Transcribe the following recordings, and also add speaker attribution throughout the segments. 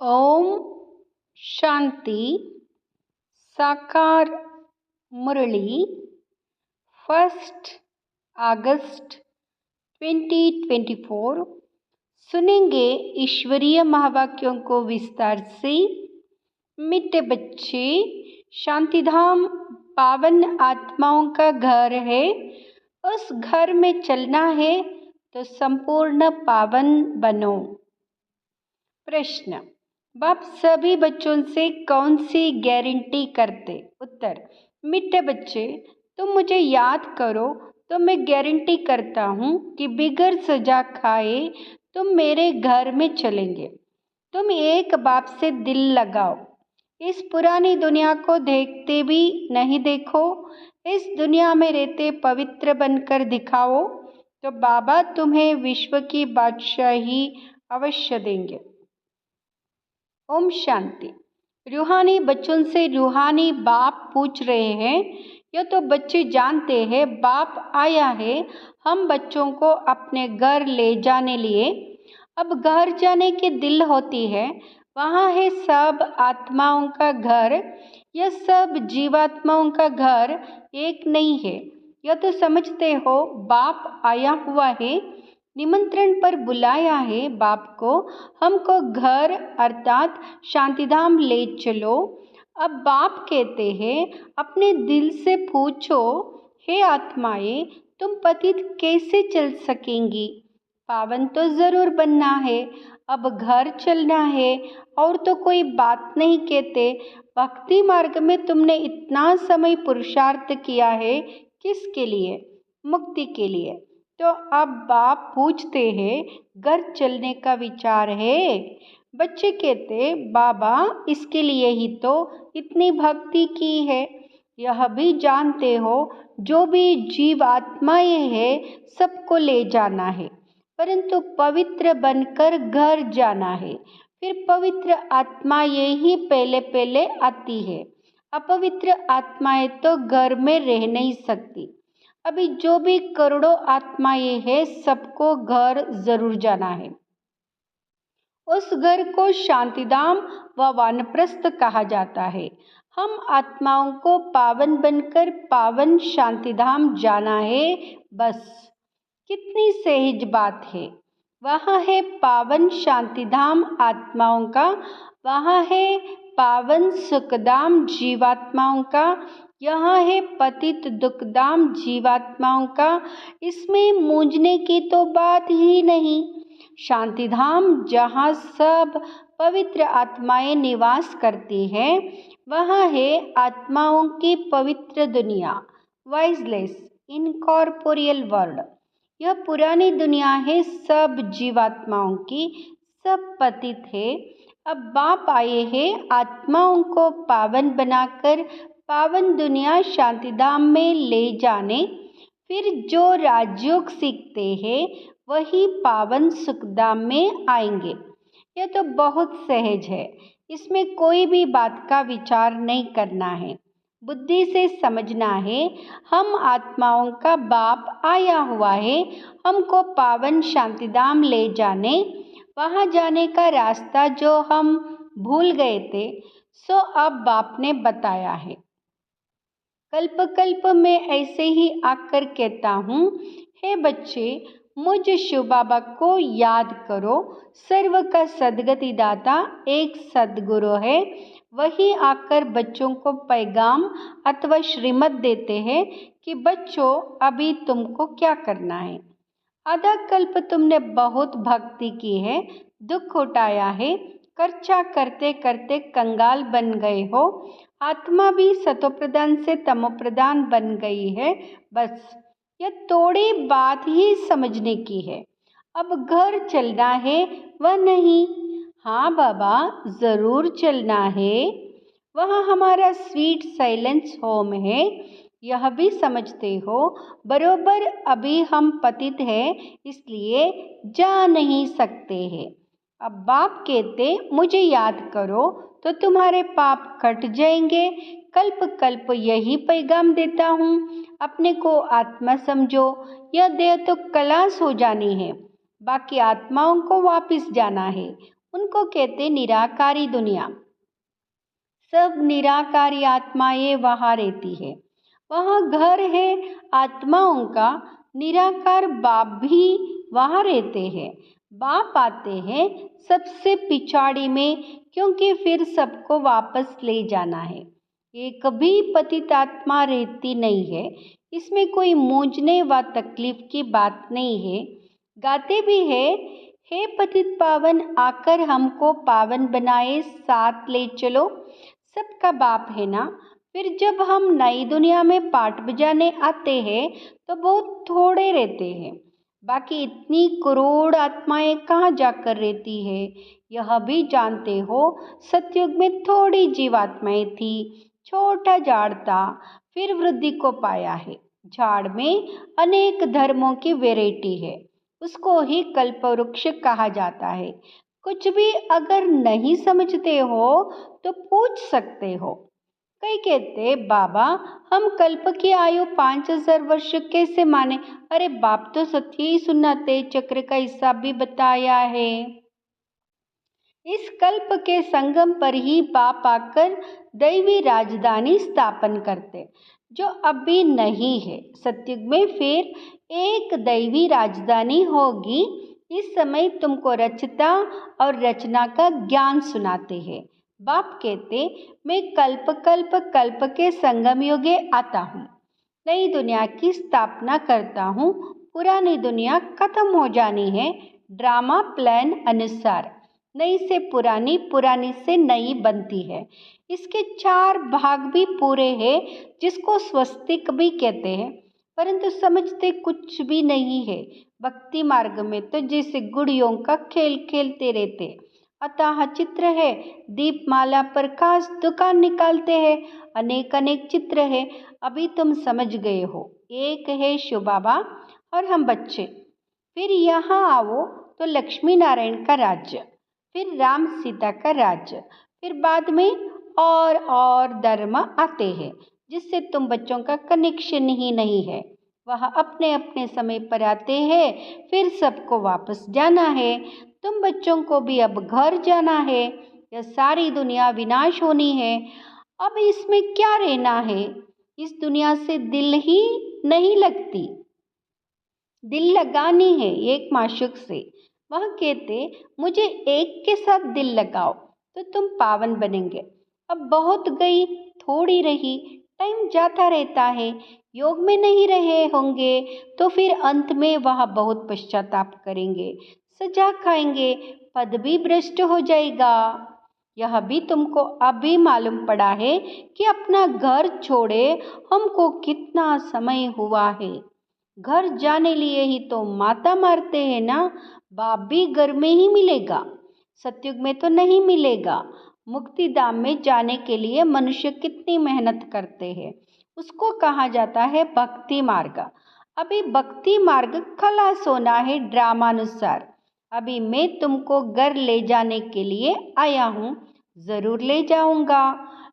Speaker 1: ओम शांति। साकार मुरली 1 अगस्त 2024। सुनेंगे ईश्वरीय महावाक्यों को विस्तार से। मीठे बच्चे, शांतिधाम पावन आत्माओं का घर है। उस घर में चलना है तो संपूर्ण पावन बनो। प्रश्न: बाप सभी बच्चों से कौन सी गारंटी करते? उत्तर: मीठे बच्चे, तुम मुझे याद करो तो मैं गारंटी करता हूँ कि बिगर सजा खाए तुम मेरे घर में चलेंगे। तुम एक बाप से दिल लगाओ। इस पुरानी दुनिया को देखते भी नहीं देखो। इस दुनिया में रहते पवित्र बनकर दिखाओ तो बाबा तुम्हें विश्व की बादशाही अवश्य देंगे। ओम शांति। रूहानी बच्चों से रूहानी बाप पूछ रहे हैं। यह तो बच्चे जानते हैं बाप आया है हम बच्चों को अपने घर ले जाने लिए। अब घर जाने की दिल होती है, वहाँ है सब आत्माओं का घर। यह सब जीवात्माओं का घर एक नहीं है। यह तो समझते हो बाप आया हुआ है, निमंत्रण पर बुलाया है बाप को हमको घर अर्थात शांतिधाम ले चलो। अब बाप कहते हैं अपने दिल से पूछो, हे आत्माएं, तुम पतित कैसे चल सकेंगी? पावन तो जरूर बनना है। अब घर चलना है और तो कोई बात नहीं कहते। भक्ति मार्ग में तुमने इतना समय पुरुषार्थ किया है, किसके लिए? मुक्ति के लिए। तो अब बाप पूछते हैं घर चलने का विचार है? बच्चे कहते बाबा इसके लिए ही तो इतनी भक्ति की है। यह भी जानते हो जो भी जीव आत्माएं हैं सबको ले जाना है, परंतु पवित्र बनकर घर जाना है। फिर पवित्र आत्माएं ही पहले पहले आती है। अपवित्र आत्माएं तो घर में रह नहीं सकती। अभी जो भी करोड़ों आत्माएं हैं सबको घर जरूर जाना है। उस घर को शांतिधाम व वानप्रस्थ कहा जाता है। हम आत्माओं को पावन बनकर पावन शांतिधाम जाना है, बस। कितनी सहज बात है। वहाँ है पावन शांतिधाम आत्माओं का, वहाँ है पावन सुखधाम जीवात्माओं का, यहाँ है पतित दुखधाम जीवात्माओं का। इसमें मूंझने की तो बात ही नहीं। शांतिधाम जहाँ सब पवित्र आत्माएं निवास करती हैं, वहाँ है आत्माओं की पवित्र दुनिया, वाइजलेस इनकॉर्पोरियल वर्ल्ड। यह पुरानी दुनिया है सब जीवात्माओं की, सब पतित है। अब बाप आए हैं आत्माओं को पावन बनाकर पावन दुनिया शांतिधाम में ले जाने। फिर जो राजयोग सीखते हैं वही पावन सुखधाम में आएंगे। यह तो बहुत सहज है, इसमें कोई भी बात का विचार नहीं करना है, बुद्धि से समझना है। हम आत्माओं का बाप आया हुआ है हमको पावन शांतिधाम ले जाने। वहाँ जाने का रास्ता जो हम भूल गए थे सो अब बाप ने बताया है। कल्प कल्प में ऐसे ही आकर कहता हूँ, हे बच्चे, मुझ शिव बाबा को याद करो। सर्व का सदगति दाता एक सदगुरु है। वही आकर बच्चों को पैगाम अथवा श्रीमत देते हैं कि बच्चों अभी तुमको क्या करना है। आधा कल्प तुमने बहुत भक्ति की है, दुख उठाया है, खर्चा करते करते कंगाल बन गए हो। आत्मा भी सतोप्रधान से तमोप्रधान बन गई है। बस यह थोड़ी बात ही समझने की है। अब घर चलना है वह नहीं। हाँ बाबा जरूर चलना है। वहाँ हमारा स्वीट साइलेंस होम है। यह भी समझते हो बरोबर अभी हम पतित हैं इसलिए जा नहीं सकते हैं। अब बाप कहते मुझे याद करो तो तुम्हारे पाप कट जाएंगे। कल्प कल्प यही पैगाम देता हूँ, अपने को आत्मा समझो। यह देह तो कलाश हो जानी है, बाकी आत्माओं को वापस जाना है। उनको कहते निराकारी दुनिया। सब निराकारी आत्माएं वहाँ रहती है, वहाँ घर है आत्माओं का। निराकार बाप भी वहाँ रहते हैं। बाप आते हैं सबसे पिछाड़ी में, क्योंकि फिर सबको वापस ले जाना है। एक भी पतित आत्मा रहती नहीं है। इसमें कोई मूंझने व तकलीफ की बात नहीं है। गाते भी है, हे पतित पावन आकर हमको पावन बनाए, साथ ले चलो। सबका बाप है ना। फिर जब हम नई दुनिया में पाठ बजाने आते हैं तो बहुत थोड़े रहते हैं। बाकी इतनी करोड़ आत्माएं कहाँ जाकर रहती है, यह भी जानते हो। सतयुग में थोड़ी जीवात्माएं थी, छोटा झाड़ था, फिर वृद्धि को पाया है। झाड़ में अनेक धर्मों की वैरायटी है, उसको ही कल्पवृक्ष कहा जाता है। कुछ भी अगर नहीं समझते हो तो पूछ सकते हो। कई कहते बाबा हम कल्प की आयु 5000 वर्ष कैसे माने। अरे बाप तो सत्य ही सुनाते, चक्र का हिसाब भी बताया है। इस कल्प के संगम पर ही बाप आकर दैवी राजधानी स्थापन करते, जो अभी नहीं है। सतयुग में फिर एक दैवी राजधानी होगी। इस समय तुमको रचता और रचना का ज्ञान सुनाते हैं। बाप कहते मैं कल्प कल्प कल्प के संगम युगे आता हूँ, नई दुनिया की स्थापना करता हूँ। पुरानी दुनिया खत्म हो जानी है, ड्रामा प्लान अनुसार। नई से पुरानी, पुरानी से नई बनती है। इसके 4 भाग भी पूरे हैं, जिसको स्वस्तिक भी कहते हैं, परंतु समझते कुछ भी नहीं है। भक्ति मार्ग में तो जैसे गुड़ियों का खेल खेलते रहते। अतः चित्र है, दीपमाला प्रकाश दुकान निकालते हैं, अनेक अनेक चित्र है। अभी तुम समझ गए हो, एक है शिव बाबा और हम बच्चे। फिर यहाँ आओ तो लक्ष्मी नारायण का राज्य, फिर राम सीता का राज्य, फिर बाद में और धर्म आते हैं, जिससे तुम बच्चों का कनेक्शन ही नहीं है। वह अपने अपने समय पर आते हैं, फिर सबको वापस जाना है। तुम बच्चों को भी अब घर जाना है। यह सारी दुनिया विनाश होनी है। अब इसमें क्या रहना है। इस दुनिया से दिल ही नहीं लगती, दिल लगानी है एक माशूक से। वह कहते मुझे एक के साथ दिल लगाओ तो तुम पावन बनेंगे। अब बहुत गई, थोड़ी रही, टाइम जाता रहता है। योग में नहीं रहे होंगे तो फिर अंत में वह बहुत पश्चाताप करेंगे, सजा खाएंगे, पद भी भ्रष्ट हो जाएगा। यह भी तुमको अभी मालूम पड़ा है कि अपना घर छोड़े हमको कितना समय हुआ है। घर जाने लिए ही तो माता मारते हैं ना। बाप भी घर में ही मिलेगा, सतयुग में तो नहीं मिलेगा। मुक्ति धाम में जाने के लिए मनुष्य कितनी मेहनत करते हैं, उसको कहा जाता है भक्ति मार्ग। अभी भक्ति मार्ग खलास होना है ड्रामानुसार। अभी मैं तुमको घर ले जाने के लिए आया हूँ, जरूर ले जाऊंगा।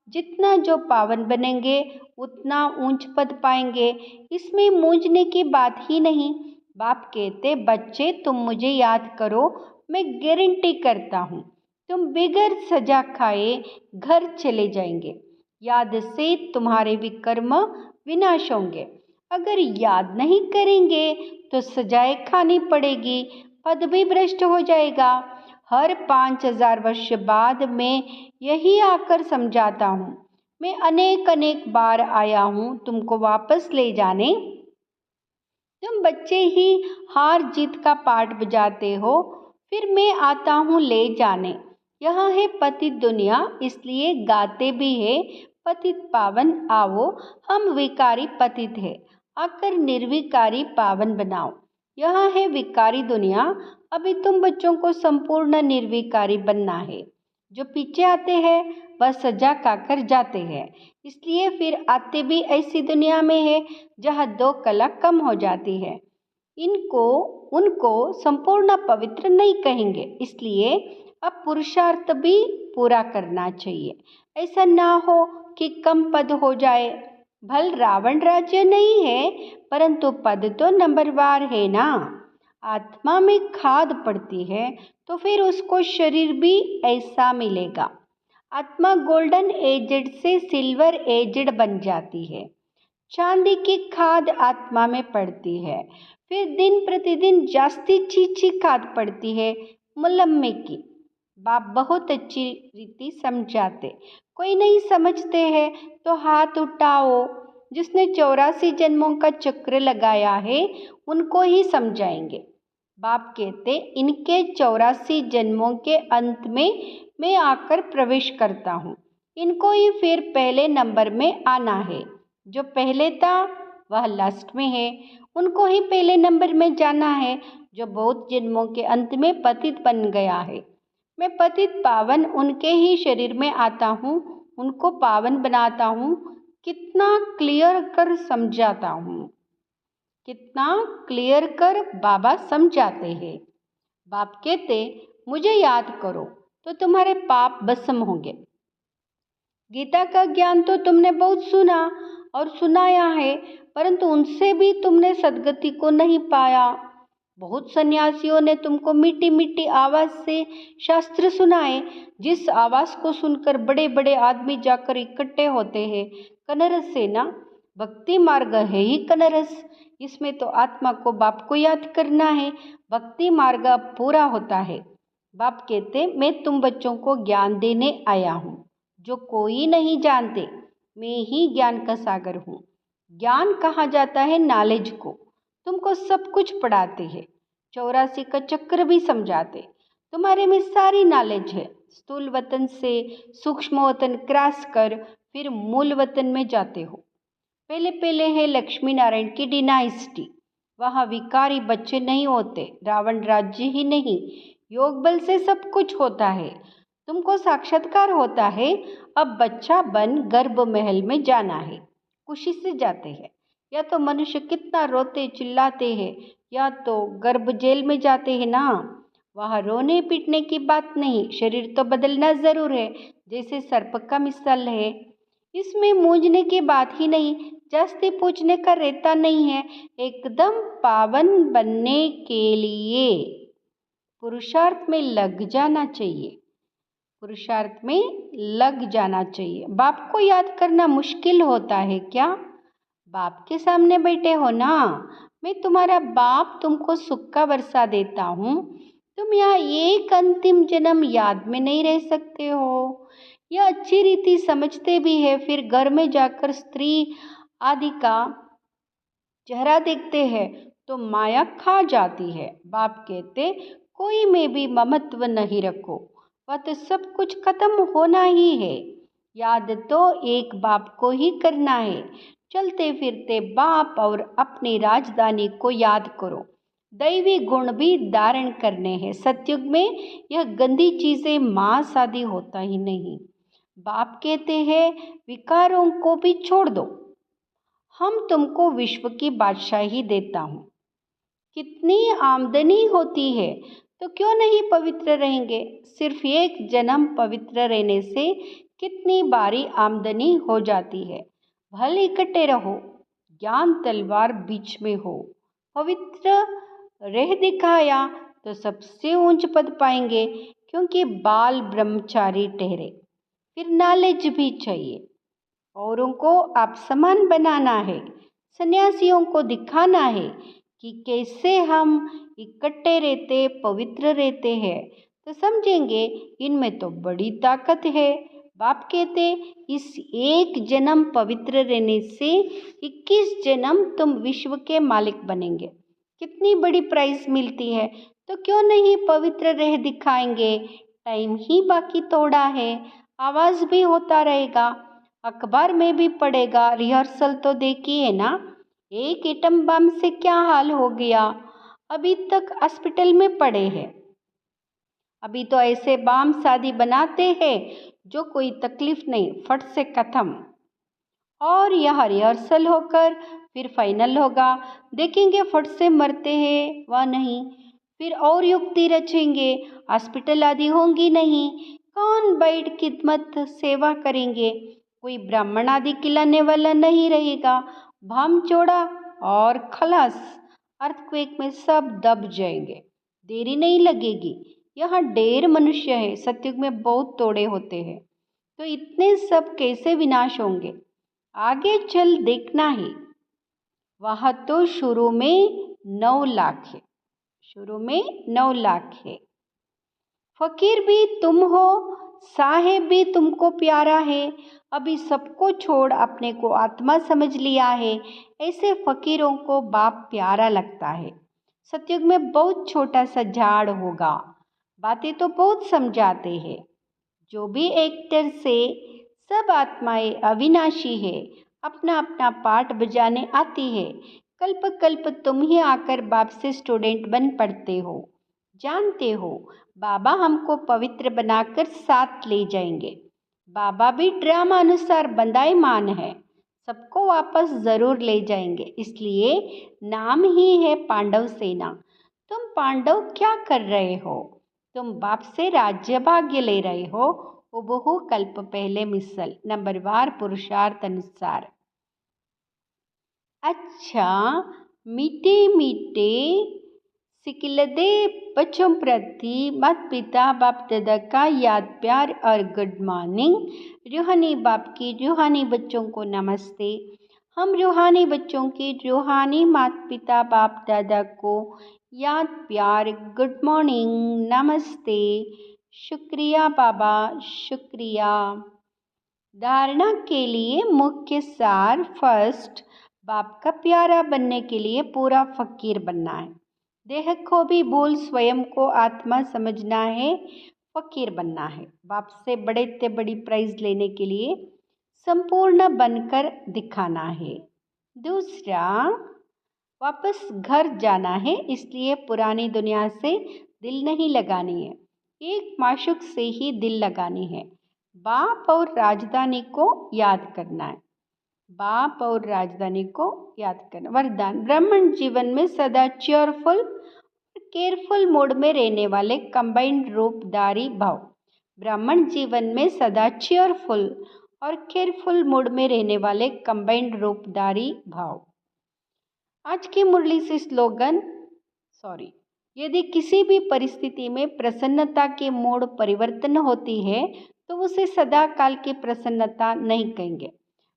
Speaker 1: जितना जो पावन बनेंगे उतना ऊंच पद पाएंगे, इसमें मूंझने की बात ही नहीं। बाप कहते बच्चे तुम मुझे याद करो, मैं गारंटी करता हूँ तुम बिगर सजा खाए घर चले जाएंगे। याद से तुम्हारे विकर्म विनाश होंगे। अगर याद नहीं करेंगे तो सजाएं खानी पड़ेगी, पद भी भ्रष्ट हो जाएगा। हर 5000 वर्ष बाद मैं यही आकर समझाता हूँ। मैं अनेक अनेक बार आया हूँ तुमको वापस ले जाने। तुम बच्चे ही हार जीत का पाठ बजाते हो, फिर मैं आता हूँ ले जाने। यह है पतित दुनिया, इसलिए गाते भी है पतित पावन आओ। हम विकारी पतित है, आकर निर्विकारी पावन बनाओ। यह है विकारी दुनिया। अभी तुम बच्चों को संपूर्ण निर्विकारी बनना है। जो पीछे आते हैं वह सजा खाकर जाते हैं, इसलिए फिर आते भी ऐसी दुनिया में है जहाँ 2 कला कम हो जाती है। इनको उनको संपूर्ण पवित्र नहीं कहेंगे, इसलिए अब पुरुषार्थ भी पूरा करना चाहिए। ऐसा ना हो कि कम पद हो जाए। भल रावण राज्य नहीं है, परंतु पद तो नंबरवार है ना। आत्मा में खाद पड़ती है तो फिर उसको शरीर भी ऐसा मिलेगा। आत्मा गोल्डन एजेड से सिल्वर एजेड बन जाती है। चांदी की खाद आत्मा में पड़ती है, फिर दिन प्रतिदिन जास्ती चीची खाद पड़ती है मुलम्मे की। बाप बहुत अच्छी रीति समझाते, कोई नहीं समझते हैं तो हाथ उठाओ। जिसने 84 जन्मों का चक्र लगाया है उनको ही समझाएंगे। बाप कहते, इनके 84 जन्मों के अंत में मैं आकर प्रवेश करता हूँ। इनको ही फिर पहले नंबर में आना है। जो पहले था वह लास्ट में है, उनको ही पहले नंबर में जाना है। जो बहुत जन्मों के अंत में पतित बन गया है, मैं पतित पावन उनके ही शरीर में आता हूँ, उनको पावन बनाता हूँ। कितना क्लियर कर समझाता हूँ, कितना क्लियर कर बाबा समझाते हैं। बाप कहते, मुझे याद करो तो तुम्हारे पाप भस्म होंगे। गीता का ज्ञान तो तुमने बहुत सुना और सुनाया है, परंतु उनसे भी तुमने सद्गति को नहीं पाया। बहुत सन्यासियों ने तुमको मीठी मीठी आवाज़ से शास्त्र सुनाए, जिस आवाज़ को सुनकर बड़े बड़े आदमी जाकर इकट्ठे होते हैं। कनरस से ना, भक्ति मार्ग है ही कनरस। इसमें तो आत्मा को बाप को याद करना है। भक्ति मार्ग अब पूरा होता है। बाप कहते, मैं तुम बच्चों को ज्ञान देने आया हूँ जो कोई नहीं जानते। मैं ही ज्ञान का सागर हूँ। ज्ञान कहा जाता है नॉलेज को। तुमको सब कुछ पढ़ाते हैं, 84 का चक्र भी समझाते। तुम्हारे में सारी नॉलेज है। स्थूल वतन से सूक्ष्म वतन क्रॉस कर फिर मूल वतन में जाते हो। पहले पहले है लक्ष्मी नारायण की डिनाइस्टी। वहाँ विकारी बच्चे नहीं होते, रावण राज्य ही नहीं, योग बल से सब कुछ होता है। तुमको साक्षात्कार होता है। अब बच्चा बन गर्भ महल में जाना है। खुशी से जाते हैं। या तो मनुष्य कितना रोते चिल्लाते हैं, या तो गर्भ जेल में जाते हैं ना। वहाँ रोने पीटने की बात नहीं, शरीर तो बदलना ज़रूर है, जैसे सर्प का मिसाल है। इसमें मूंझने की बात ही नहीं, जास्ती पूछने का रहता नहीं है। एकदम पावन बनने के लिए पुरुषार्थ में लग जाना चाहिए। पुरुषार्थ में लग जाना चाहिए। बाप को याद करना मुश्किल होता है क्या? बाप के सामने बैठे हो ना, मैं तुम्हारा बाप, तुमको सुख का वर्षा देता हूँ। तुम यहाँ एक अंतिम जन्म याद में नहीं रह सकते हो। यह अच्छी रीति समझते भी है, फिर घर में जाकर स्त्री आदि का चेहरा देखते हैं तो माया खा जाती है। बाप कहते, कोई में भी ममत्व नहीं रखो, वह तो सब कुछ खत्म होना ही है। याद तो एक बाप को ही करना है। चलते फिरते बाप और अपनी राजधानी को याद करो। दैवी गुण भी धारण करने हैं। सतयुग में यह गंदी चीज़ें मांस आदि होता ही नहीं। बाप कहते हैं, विकारों को भी छोड़ दो, हम तुमको विश्व की बादशाही देता हूँ। कितनी आमदनी होती है तो क्यों नहीं पवित्र रहेंगे? सिर्फ एक जन्म पवित्र रहने से कितनी बारी आमदनी हो जाती है। भले इकट्ठे रहो, ज्ञान तलवार बीच में हो। पवित्र रह दिखाया तो सबसे ऊंच पद पाएंगे, क्योंकि बाल ब्रह्मचारी ठहरे। फिर नॉलेज भी चाहिए। औरों को आप समान बनाना है। सन्यासियों को दिखाना है कि कैसे हम इकट्ठे रहते, पवित्र रहते हैं, तो समझेंगे इनमें तो बड़ी ताकत है। बाप कहते, इस एक जन्म पवित्र रहने से 21 जन्म तुम विश्व के मालिक बनेंगे। कितनी बड़ी प्राइज मिलती है, तो क्यों नहीं पवित्र रह दिखाएंगे? टाइम ही बाकी थोड़ा है, आवाज़ भी होता रहेगा, अखबार में भी पड़ेगा। रिहर्सल तो देखी है ना, एक एटम बम से क्या हाल हो गया, अभी तक हॉस्पिटल में पड़े हैं। अभी तो ऐसे बम शादी बनाते हैं जो कोई तकलीफ नहीं, फट से खत्म। और यह रिहर्सल होकर फिर फाइनल होगा, देखेंगे फट से मरते हैं वह नहीं। फिर और युक्ति रचेंगे, हॉस्पिटल आदि होंगी नहीं, कौन बैठ खिदमत सेवा करेंगे, कोई ब्राह्मण आदि खिलाने वाला नहीं रहेगा। भाम चोड़ा और खलास। अर्थक्वेक में सब दब जाएंगे, देरी नहीं लगेगी। यहाँ ढेर मनुष्य है, सतयुग में बहुत तोड़े होते हैं, तो इतने सब कैसे विनाश होंगे? आगे चल देखना ही। वहाँ तो शुरू में 9 लाख है, शुरू में 9 लाख है। फकीर भी तुम हो, साहेब भी तुमको प्यारा है, अभी सबको छोड़ अपने को आत्मा समझ लिया है। ऐसे फकीरों को बाप प्यारा लगता है। सतयुग में बहुत छोटा सा झाड़ होगा, बातें तो बहुत समझाते हैं। जो भी एक्टर से सब आत्माएं अविनाशी है, अपना अपना पार्ट बजाने आती है। कल्प कल्प तुम ही आकर बाप से स्टूडेंट बन पढ़ते हो। जानते हो बाबा हमको पवित्र बनाकर साथ ले जाएंगे। बाबा भी ड्रामा अनुसार बंदाईमान है, सबको वापस ज़रूर ले जाएंगे। इसलिए नाम ही है पांडव सेना। तुम पांडव क्या कर रहे हो? तुम बाप से राज्य भाग्य ले रहे हो। बहु कल्प पहले मिसल नंबरवार पुरुषार्थ अनुसार। अच्छा, मीठे मीठे सिकिलदे बच्चों प्रति माता पिता बाप दादा का याद प्यार और गुड मॉर्निंग। रूहानी बाप की रूहानी बच्चों को नमस्ते। हम रूहानी बच्चों की रूहानी माता पिता बाप दादा को याद प्यार गुड मॉर्निंग नमस्ते। शुक्रिया बाबा, शुक्रिया। धारणा के लिए मुख्य सार। फर्स्ट, बाप का प्यारा बनने के लिए पूरा फकीर बनना है। देह को भी भूल स्वयं को आत्मा समझना है, फकीर बनना है। बाप से बड़े से बड़ी प्राइज लेने के लिए संपूर्ण बनकर दिखाना है। दूसरा, वापस घर जाना है, इसलिए पुरानी दुनिया से दिल नहीं लगानी है, एक माशूक से ही दिल लगानी है। बाप और राजधानी को याद करना है, बाप और राजधानी को याद करना। वरदान, ब्राह्मण जीवन में सदा चेयरफुल केयरफुल मोड में रहने वाले कंबाइंड रूपधारी भाव। ब्राह्मण जीवन में सदा चेयरफुल और केयरफुल मोड में रहने वाले कंबाइंड रूपधारी भाव। आज की मुरली से स्लोगन, यदि किसी भी परिस्थिति में प्रसन्नता के मोड परिवर्तन होती है तो उसे सदा काल की प्रसन्नता नहीं कहेंगे।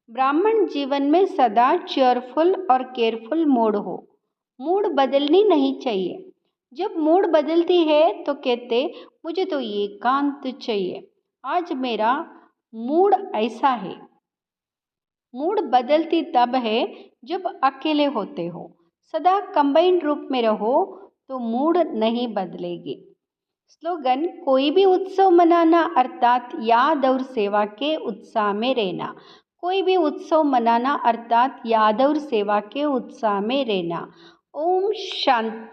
Speaker 1: ब्राह्मण जीवन में सदा चेयरफुल और केयरफुल मूड हो, मूड बदलनी नहीं चाहिए। जब मूड बदलती है तो कहते मुझे तो एकांत चाहिए, आज मेरा मूड ऐसा है। मूड बदलती तब है जब अकेले होते हो। सदा कंबाइंड रूप में रहो तो मूड नहीं बदलेगी। स्लोगन, कोई भी उत्सव मनाना अर्थात याद और सेवा के उत्साह में रहना। कोई भी उत्सव मनाना अर्थात याद और सेवा के उत्साह में रहना। ओम शांति।